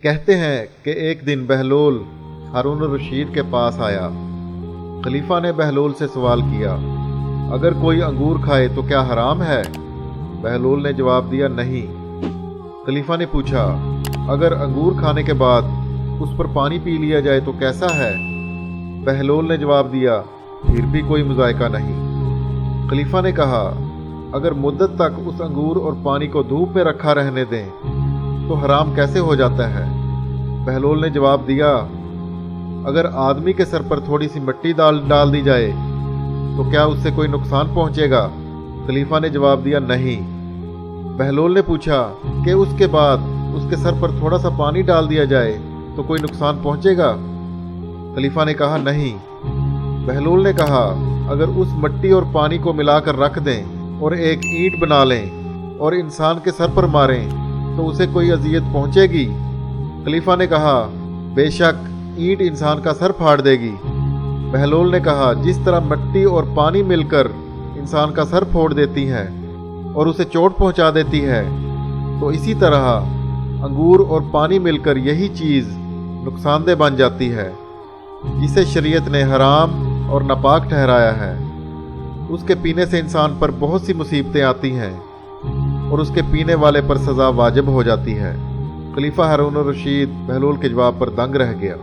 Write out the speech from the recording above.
کہتے ہیں کہ ایک دن بہلول ہارون الرشید کے پاس آیا۔ خلیفہ نے بہلول سے سوال کیا، اگر کوئی انگور کھائے تو کیا حرام ہے؟ بہلول نے جواب دیا، نہیں۔ خلیفہ نے پوچھا، اگر انگور کھانے کے بعد اس پر پانی پی لیا جائے تو کیسا ہے؟ بہلول نے جواب دیا، پھر بھی کوئی مذائقہ نہیں۔ خلیفہ نے کہا، اگر مدت تک اس انگور اور پانی کو دھوپ میں رکھا رہنے دیں تو حرام کیسے ہو جاتا ہے؟ بہلول نے جواب دیا، اگر آدمی کے سر پر تھوڑی سی مٹی ڈال دی جائے تو کیا اس سے کوئی نقصان پہنچے گا؟ خلیفہ نے جواب دیا، نہیں۔ بہلول نے پوچھا کہ اس کے بعد اس کے سر پر تھوڑا سا پانی ڈال دیا جائے تو کوئی نقصان پہنچے گا؟ خلیفہ نے کہا، نہیں۔ بہلول نے کہا، اگر اس مٹی اور پانی کو ملا کر رکھ دیں اور ایک اینٹ بنا لیں اور انسان کے سر پر ماریں تو اسے کوئی اذیت پہنچے گی؟ خلیفہ نے کہا، بے شک اینٹ انسان کا سر پھاڑ دے گی۔ بہلول نے کہا، جس طرح مٹی اور پانی مل کر انسان کا سر پھوڑ دیتی ہے اور اسے چوٹ پہنچا دیتی ہے، تو اسی طرح انگور اور پانی مل کر یہی چیز نقصان دہ بن جاتی ہے، جسے شریعت نے حرام اور ناپاک ٹھہرایا ہے۔ اس کے پینے سے انسان پر بہت سی مصیبتیں آتی ہیں اور اس کے پینے والے پر سزا واجب ہو جاتی ہے۔ خلیفہ ہارون الرشید بہلول کے جواب پر دنگ رہ گیا۔